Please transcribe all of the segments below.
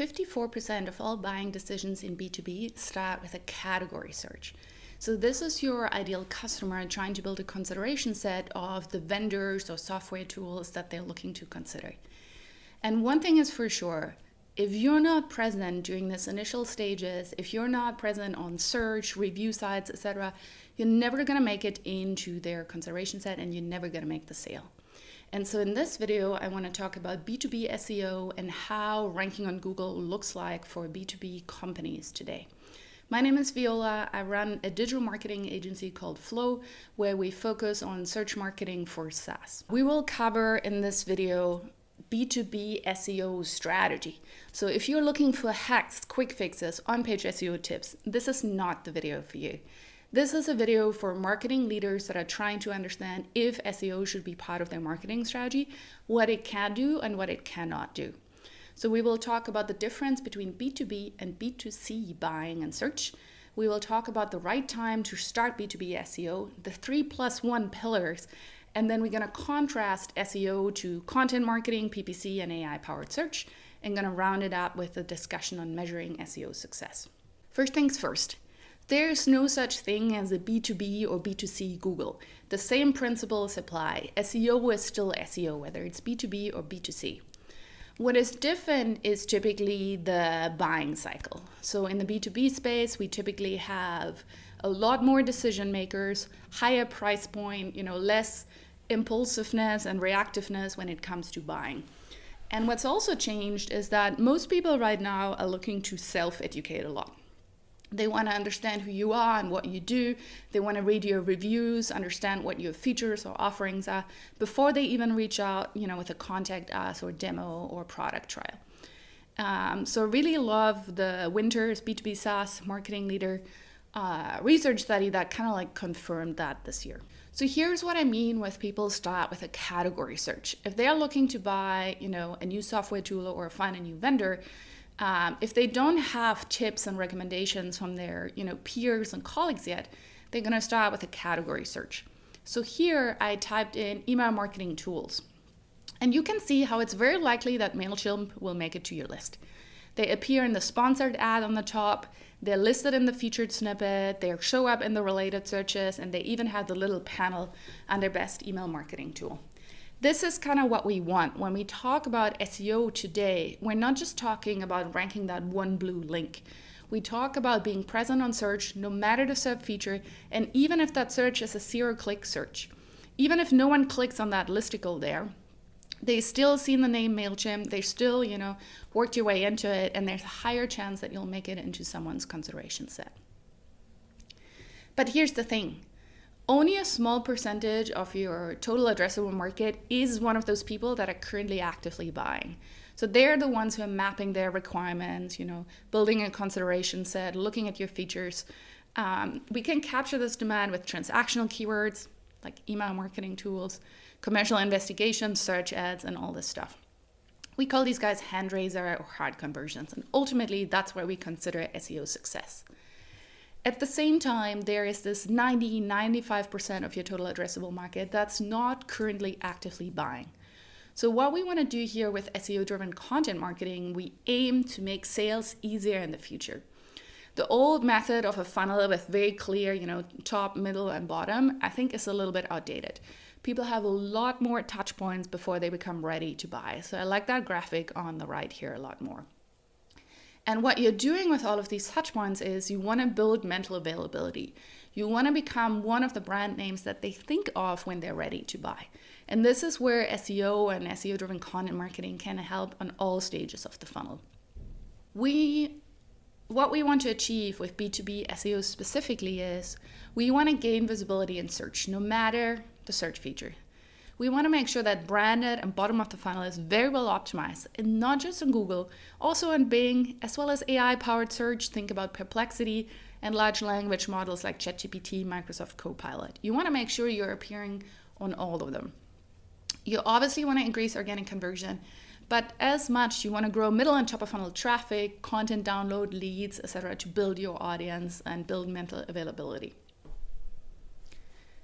54% of all buying decisions in B2B start with a category search. So this is your ideal customer trying to build a consideration set of the vendors or software tools that they're looking to consider. And one thing is for sure, if you're not present during this initial stages, if you're not present on search, review sites, etc., you're never going to make it into their consideration set and you're never going to make the sale. And so in this video, I want to talk about B2B SEO and how ranking on Google looks like for B2B companies today. My name is Viola. I run a digital marketing agency called Flow, where we focus on search marketing for SaaS. We will cover in this video B2B SEO strategy. So if you're looking for hacks, quick fixes, on-page SEO tips, this is not the video for you. This is a video for marketing leaders that are trying to understand if SEO should be part of their marketing strategy, what it can do and what it cannot do. So we will talk about the difference between B2B and B2C buying and search. We will talk about the right time to start B2B SEO, the 3+1 pillars, and then we're going to contrast SEO to content marketing, PPC, and AI-powered search, and going to round it up with a discussion on measuring SEO success. First things first. There's no such thing as a B2B or B2C Google. The same principles apply. SEO is still SEO, whether it's B2B or B2C. What is different is typically the buying cycle. So in the B2B space, we typically have a lot more decision makers, higher price point, less impulsiveness and reactiveness when it comes to buying. And what's also changed is that most people right now are looking to self-educate a lot. They want to understand who you are and what you do. They want to read your reviews, understand what your features or offerings are before they even reach out, with a contact us or demo or product trial. So really love the Winters B2B SaaS marketing leader research study that kind of confirmed that this year. So here's what I mean with people start with a category search. If they're looking to buy, a new software tool or find a new vendor, if they don't have tips and recommendations from their peers and colleagues yet, they're going to start with a category search. So here I typed in email marketing tools. And you can see how it's very likely that MailChimp will make it to your list. They appear in the sponsored ad on the top, they're listed in the featured snippet, they show up in the related searches, and they even have the little panel under best email marketing tool. This is kind of what we want. When we talk about SEO today, we're not just talking about ranking that one blue link. We talk about being present on search, no matter the sub feature, and even if that search is a zero-click search. Even if no one clicks on that listicle there, they still see the name MailChimp, they still, worked your way into it, and there's a higher chance that you'll make it into someone's consideration set. But here's the thing. Only a small percentage of your total addressable market is one of those people that are currently actively buying. So they're the ones who are mapping their requirements, building a consideration set, looking at your features. We can capture this demand with transactional keywords like email marketing tools, commercial investigation, search ads, and all this stuff. We call these guys Handraiser or hard conversions, and ultimately that's where we consider SEO success. At the same time, there is this 95% of your total addressable market that's not currently actively buying. So what we want to do here with SEO-driven content marketing, we aim to make sales easier in the future. The old method of a funnel with very clear, top, middle, and bottom, I think is a little bit outdated. People have a lot more touch points before they become ready to buy. So I like that graphic on the right here a lot more. And what you're doing with all of these touch points is you want to build mental availability. You want to become one of the brand names that they think of when they're ready to buy. And this is where SEO and SEO-driven content marketing can help on all stages of the funnel. What we want to achieve with B2B SEO specifically is we want to gain visibility in search, no matter the search feature. We want to make sure that branded and bottom of the funnel is very well optimized, and not just on Google, also on Bing, as well as AI-powered search. Think about Perplexity and large language models like ChatGPT, Microsoft Copilot. You want to make sure you're appearing on all of them. You obviously want to increase organic conversion, but as much you want to grow middle and top of funnel traffic, content download, leads, etc. to build your audience and build mental availability.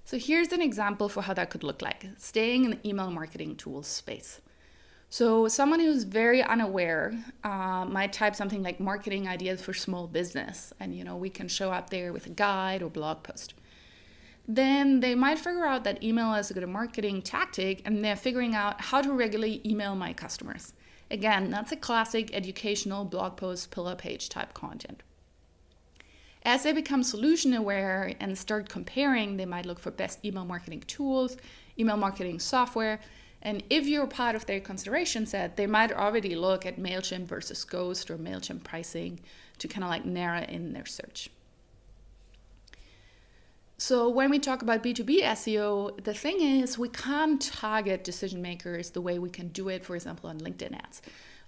So here's an example for how that could look like, staying in the email marketing tools space. So someone who's very unaware might type something like marketing ideas for small business, and we can show up there with a guide or blog post. Then they might figure out that email is a good marketing tactic, and they're figuring out how to regularly email my customers. Again, that's a classic educational blog post pillar page type content. As they become solution aware and start comparing, they might look for best email marketing tools, email marketing software, and if you're part of their consideration set, they might already look at MailChimp versus Ghost or MailChimp pricing to kind of like narrow in their search. So when we talk about B2B SEO, the thing is we can't target decision makers the way we can do it, for example, on LinkedIn ads.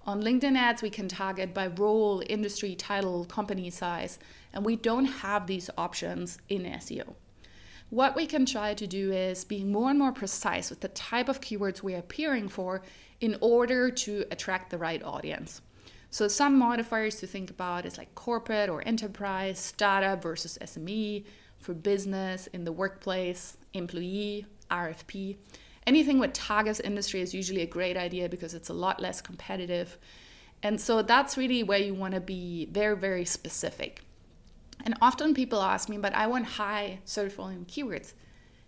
On LinkedIn ads, we can target by role, industry, title, company size, and we don't have these options in SEO. What we can try to do is being more and more precise with the type of keywords we're appearing for in order to attract the right audience. So some modifiers to think about is like corporate or enterprise, startup versus SME, for business, in the workplace, employee, RFP. Anything with targets industry is usually a great idea because it's a lot less competitive. And so that's really where you want to be very, very specific. And often people ask me, but I want high search volume keywords.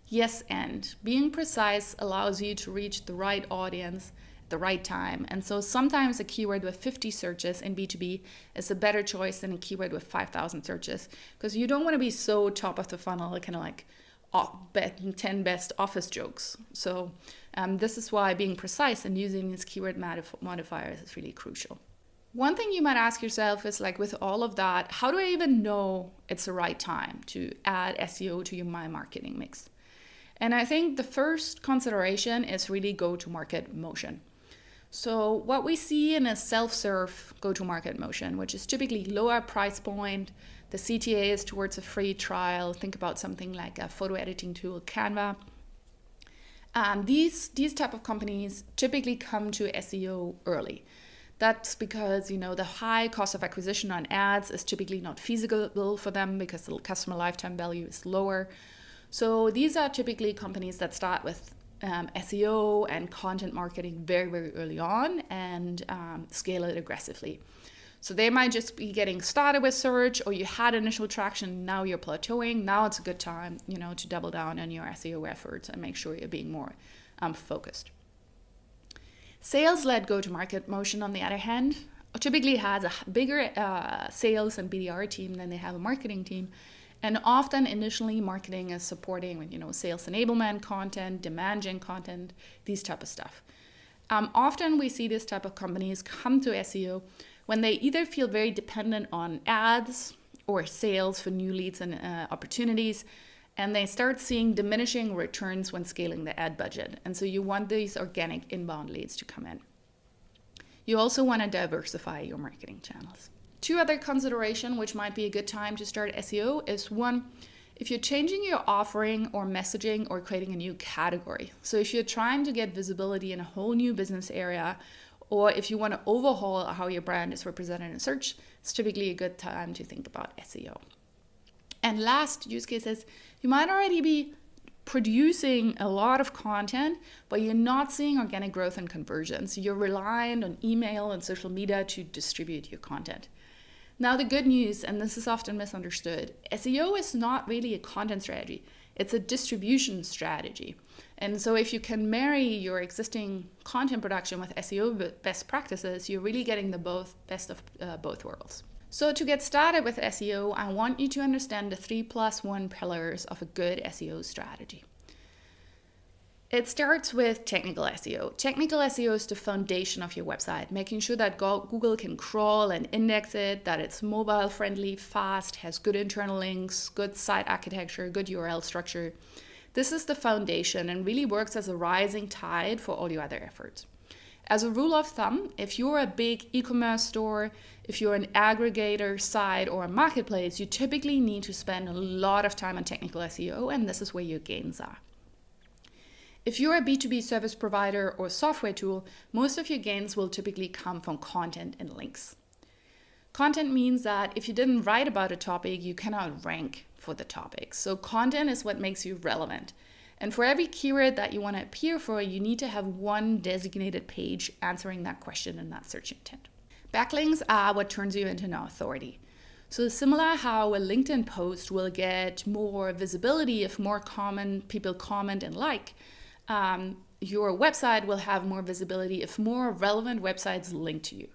Yes, and being precise allows you to reach the right audience at the right time. And so sometimes a keyword with 50 searches in B2B is a better choice than a keyword with 5,000 searches, because you don't want to be so top of the funnel, kind of like 10 best office jokes. So this is why being precise and using these keyword modifiers is really crucial. One thing you might ask yourself is, like, with all of that, how do I even know it's the right time to add SEO to my marketing mix? And I think the first consideration is really go-to-market motion. So what we see in a self-serve go-to-market motion, which is typically lower price point, the CTA is towards a free trial. Think about something like a photo editing tool, Canva. These type of companies typically come to SEO early. That's because, the high cost of acquisition on ads is typically not feasible for them because the customer lifetime value is lower. So these are typically companies that start with SEO and content marketing very, very early on and scale it aggressively. So they might just be getting started with search, or you had initial traction, now you're plateauing. Now it's a good time, to double down on your SEO efforts and make sure you're being more focused. Sales-led go-to-market motion, on the other hand, typically has a bigger sales and BDR team than they have a marketing team. And often initially marketing is supporting with, sales enablement content, demand gen content, these type of stuff. Often we see this type of companies come to SEO when they either feel very dependent on ads or sales for new leads and opportunities, and they start seeing diminishing returns when scaling the ad budget. And so you want these organic inbound leads to come in. You also want to diversify your marketing channels. Two other considerations which might be a good time to start SEO is, one, if you're changing your offering or messaging or creating a new category. So if you're trying to get visibility in a whole new business area, or if you want to overhaul how your brand is represented in search, it's typically a good time to think about SEO. And last use case is, you might already be producing a lot of content, but you're not seeing organic growth and conversions. You're reliant on email and social media to distribute your content. Now, the good news, and this is often misunderstood, SEO is not really a content strategy. It's a distribution strategy. And so if you can marry your existing content production with SEO best practices, you're really getting the best of both worlds. So to get started with SEO, I want you to understand the 3+1 pillars of a good SEO strategy. It starts with technical SEO. Technical SEO is the foundation of your website, making sure that Google can crawl and index it, that it's mobile friendly, fast, has good internal links, good site architecture, good URL structure. This is the foundation and really works as a rising tide for all your other efforts. As a rule of thumb, if you're a big e-commerce store, if you're an aggregator site or a marketplace, you typically need to spend a lot of time on technical SEO, and this is where your gains are. If you're a B2B service provider or software tool, most of your gains will typically come from content and links. Content means that if you didn't write about a topic, you cannot rank for the topic. So content is what makes you relevant. And for every keyword that you want to appear for, you need to have one designated page answering that question in that search intent. Backlinks are what turns you into an authority. So similar how a LinkedIn post will get more visibility if more people comment and like, your website will have more visibility if more relevant websites link to you.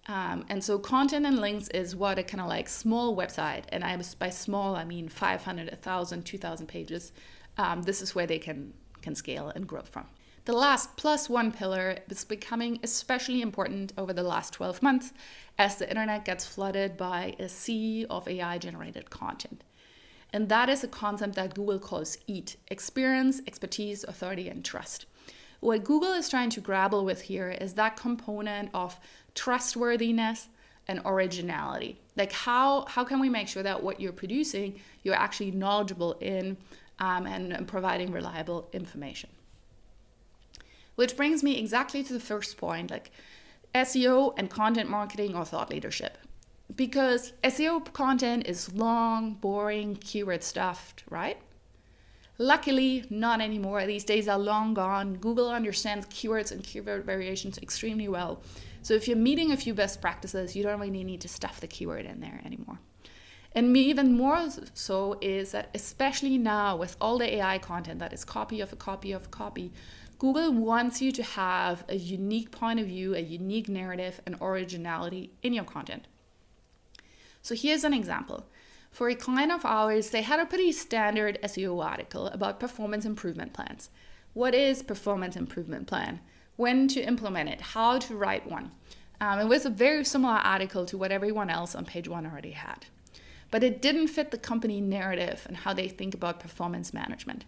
And so content and links is what a kind of like small website, and by small I mean 500, 1,000, 2,000 pages. This is where they can scale and grow from. The last +1 pillar is becoming especially important over the last 12 months as the internet gets flooded by a sea of AI generated content. And that is a concept that Google calls EAT: experience, expertise, authority, and trust. What Google is trying to grapple with here is that component of trustworthiness and originality. Like how can we make sure that what you're producing, you're actually knowledgeable in and providing reliable information. Which brings me exactly to the first point, like SEO and content marketing or thought leadership. Because SEO content is long, boring, keyword stuffed, right? Luckily, not anymore. These days are long gone. Google understands keywords and keyword variations extremely well. So if you're meeting a few best practices, you don't really need to stuff the keyword in there anymore. And even more so is that especially now with all the AI content that is copy of a copy of a copy, Google wants you to have a unique point of view, a unique narrative, and originality in your content. So here's an example. For a client of ours, they had a pretty standard SEO article about performance improvement plans. What is performance improvement plan? When to implement it? How to write one? It was a very similar article to what everyone else on page 1 already had. But it didn't fit the company narrative and how they think about performance management.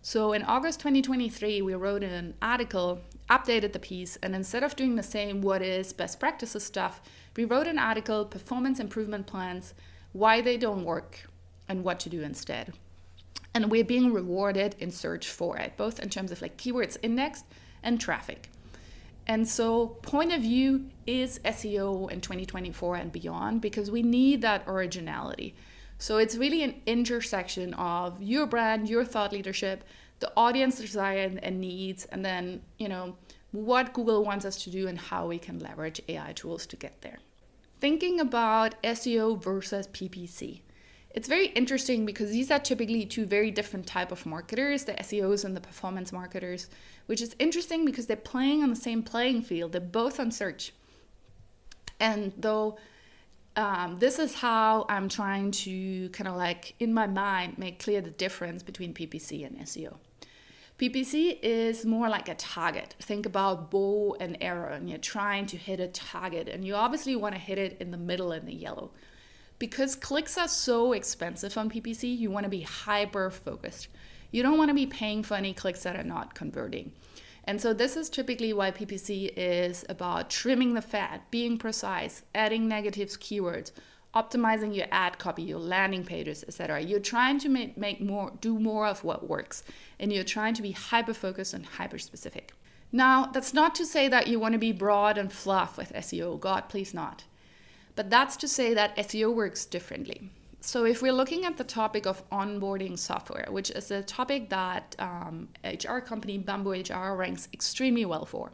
So in August 2023, we wrote an article, updated the piece, and instead of doing the same what is best practices stuff, we wrote an article, performance improvement plans, why they don't work, and what to do instead. And we're being rewarded in search for it, both in terms of like keywords indexed and traffic. And so point of view is SEO in 2024 and beyond, because we need that originality. So it's really an intersection of your brand, your thought leadership, the audience desire and needs, and then, what Google wants us to do and how we can leverage AI tools to get there. Thinking about SEO versus PPC. It's very interesting because these are typically two very different type of marketers, the SEOs and the performance marketers, which is interesting because they're playing on the same playing field. They're both on search. And though this is how I'm trying to kind of like in my mind make clear the difference between PPC and SEO. PPC is more like a target. Think about bow and arrow, and you're trying to hit a target, and you obviously want to hit it in the middle in the yellow. Because clicks are so expensive on PPC, you want to be hyper focused. You don't want to be paying for any clicks that are not converting. And so this is typically why PPC is about trimming the fat, being precise, adding negatives, keywords, optimizing your ad copy, your landing pages, etc. You're trying to do more of what works, and you're trying to be hyper focused and hyper specific. Now, that's not to say that you want to be broad and fluff with SEO. God, please not. But that's to say that SEO works differently. So if we're looking at the topic of onboarding software, which is a topic that HR company Bamboo HR ranks extremely well for.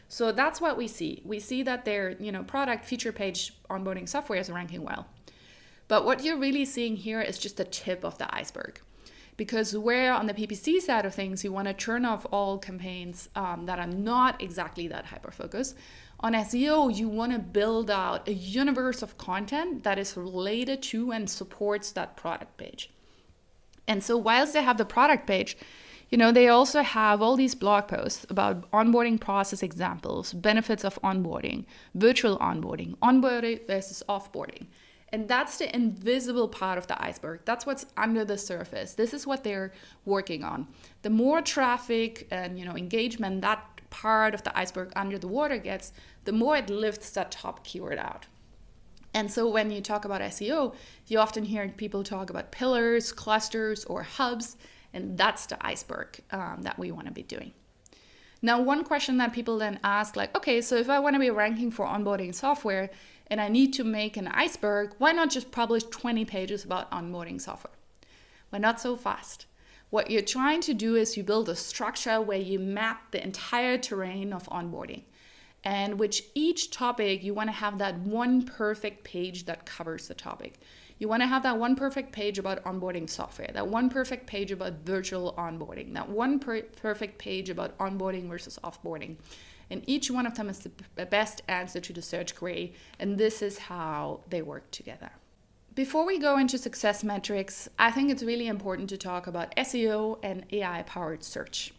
So that's what we see. We see that their product feature page onboarding software is ranking well. But what you're really seeing here is just the tip of the iceberg. Because where on the PPC side of things, you want to turn off all campaigns that are not exactly that hyper-focused. On SEO, you want to build out a universe of content that is related to and supports that product page. And so whilst they have the product page, they also have all these blog posts about onboarding process examples, benefits of onboarding, virtual onboarding versus offboarding. And that's the invisible part of the iceberg. That's what's under the surface. This is what they're working on. The more traffic and engagement that part of the iceberg under the water gets, the more it lifts that top keyword out. And so when you talk about SEO, you often hear people talk about pillars, clusters, or hubs, and that's the iceberg that we want to be doing. Now, one question that people then ask, like, okay, so if I want to be ranking for onboarding software and I need to make an iceberg, why not just publish 20 pages about onboarding software? Why not so fast? What you're trying to do is you build a structure where you map the entire terrain of onboarding. And which each topic, you want to have that one perfect page that covers the topic. You want to have that one perfect page about onboarding software, that one perfect page about virtual onboarding, that one perfect page about onboarding versus offboarding. And each one of them is the best answer to the search query. And this is how they work together. Before we go into success metrics, I think it's really important to talk about SEO and AI-powered search.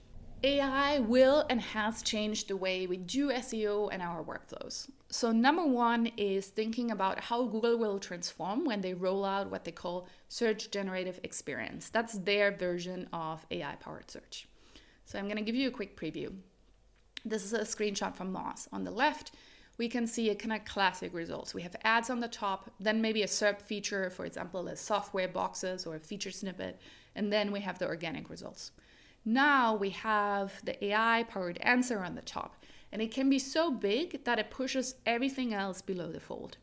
AI will and has changed the way we do SEO and our workflows. So number one is thinking about how Google will transform when they roll out what they call search generative experience. That's their version of AI-powered search. So I'm going to give you a quick preview. This is a screenshot from Moz. On the left, we can see a kind of classic results. We have ads on the top, then maybe a SERP feature, for example, a software boxes or a feature snippet, and then we have the organic results. Now we have the AI-powered answer on the top, and it can be so big that it pushes everything else below the fold.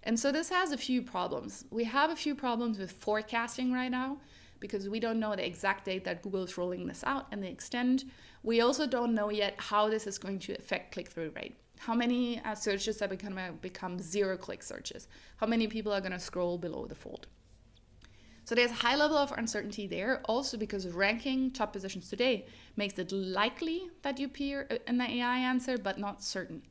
And so this has a few problems. We have a few problems with forecasting right now because we don't know the exact date that Google is rolling this out and the extent. We also don't know yet how this is going to affect click-through rate. How many searches are going to become zero-click searches? How many people are going to scroll below the fold? So there's a high level of uncertainty there, also because ranking top positions today makes it likely that you appear in the AI answer, but not certain.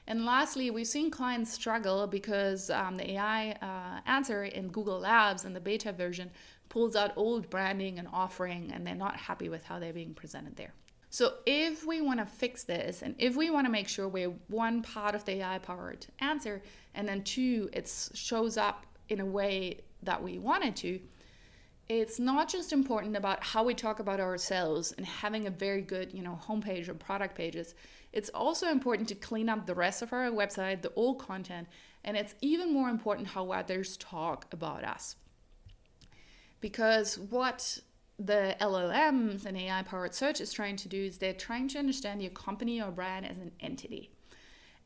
And lastly, we've seen clients struggle because the AI answer in Google Labs in the beta version pulls out old branding and offering, and they're not happy with how they're being presented there. So if we want to fix this, and if we want to make sure we're one part of the AI-powered answer, and then two, it shows up in a way that we want it to, it's not just important about how we talk about ourselves and having a very good, homepage or product pages. It's also important to clean up the rest of our website, the old content, and it's even more important how others talk about us. Because what the LLMs and AI-powered search is trying to do is they're trying to understand your company or brand as an entity.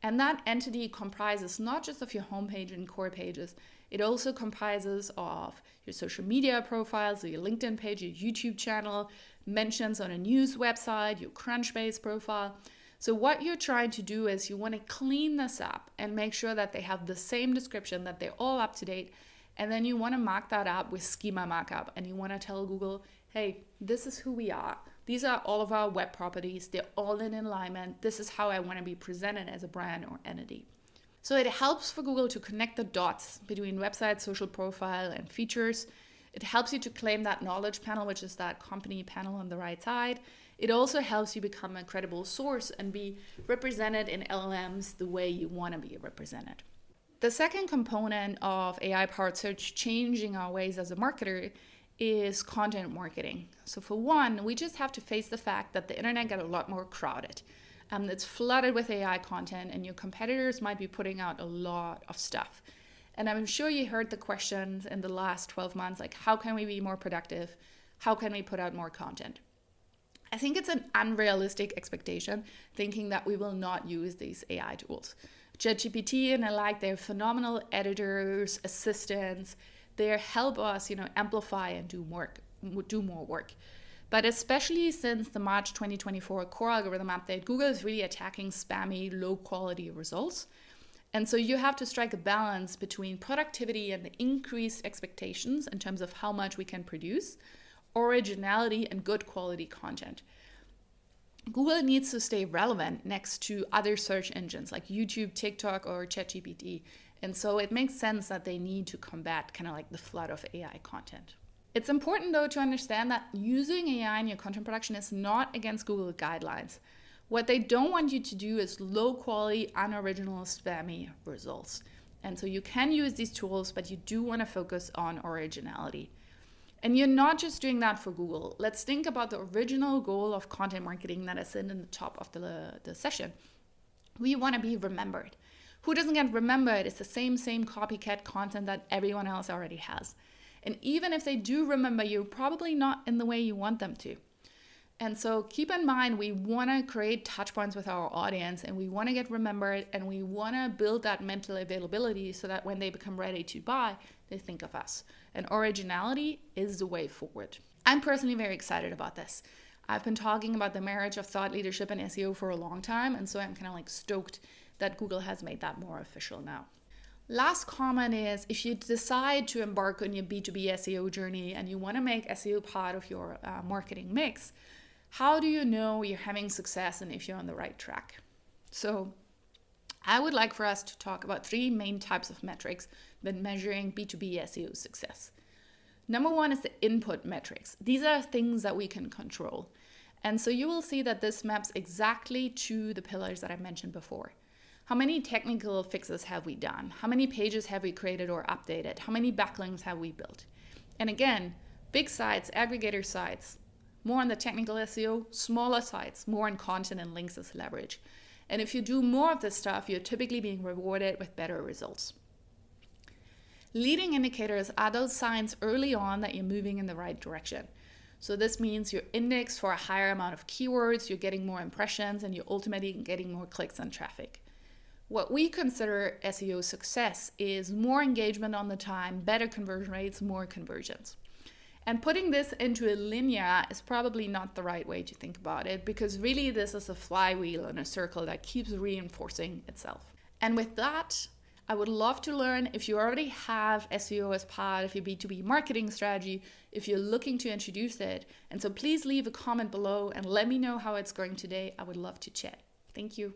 And that entity comprises not just of your homepage and core pages, it also comprises of your social media profiles, your LinkedIn page, your YouTube channel, mentions on a news website, your Crunchbase profile. So what you're trying to do is you want to clean this up and make sure that they have the same description, that they're all up to date. And then you want to mark that up with schema markup. And you want to tell Google, hey, this is who we are. These are all of our web properties. They're all in alignment. This is how I want to be presented as a brand or entity. So it helps for Google to connect the dots between website, social profile, and features. It helps you to claim that knowledge panel, which is that company panel on the right side. It also helps you become a credible source and be represented in LLMs the way you want to be represented. The second component of AI-powered search changing our ways as a marketer is content marketing. So for one, we just have to face the fact that the internet got a lot more crowded. It's flooded with AI content, and your competitors might be putting out a lot of stuff. And I'm sure you heard the questions in the last 12 months, like how can we be more productive? How can we put out more content? I think it's an unrealistic expectation thinking that we will not use these AI tools. ChatGPT and they're phenomenal editors, assistants. They help us, amplify and do more work. But especially since the March 2024 core algorithm update, Google is really attacking spammy, low-quality results. And so you have to strike a balance between productivity and the increased expectations in terms of how much we can produce, originality, and good quality content. Google needs to stay relevant next to other search engines like YouTube, TikTok, or ChatGPT. And so it makes sense that they need to combat kind of like the flood of AI content. It's important, though, to understand that using AI in your content production is not against Google guidelines. What they don't want you to do is low-quality, unoriginal, spammy results. And so you can use these tools, but you do want to focus on originality. And you're not just doing that for Google. Let's think about the original goal of content marketing that is in the top of the session. We want to be remembered. Who doesn't get remembered? It's the same copycat content that everyone else already has. And even if they do remember you, probably not in the way you want them to. And so keep in mind, we want to create touch points with our audience, and we want to get remembered, and we want to build that mental availability so that when they become ready to buy, they think of us. And originality is the way forward. I'm personally very excited about this. I've been talking about the marriage of thought leadership and SEO for a long time, and so I'm kind of like stoked that Google has made that more official now. Last comment is, if you decide to embark on your B2B SEO journey and you want to make SEO part of your marketing mix, how do you know you're having success and if you're on the right track? So I would like for us to talk about 3 main types of metrics when measuring B2B SEO success. Number 1 is the input metrics. These are things that we can control. And so you will see that this maps exactly to the pillars that I mentioned before. How many technical fixes have we done? How many pages have we created or updated? How many backlinks have we built? And again, big sites, aggregator sites, more on the technical SEO, smaller sites, more on content and links as leverage. And if you do more of this stuff, you're typically being rewarded with better results. Leading indicators are those signs early on that you're moving in the right direction. So this means you're indexed for a higher amount of keywords, you're getting more impressions, and you're ultimately getting more clicks and traffic. What we consider SEO success is more engagement on the time, better conversion rates, more conversions. And putting this into a linear is probably not the right way to think about it, because really this is a flywheel in a circle that keeps reinforcing itself. And with that, I would love to learn if you already have SEO as part of your B2B marketing strategy, if you're looking to introduce it. And so please leave a comment below and let me know how it's going today. I would love to chat. Thank you.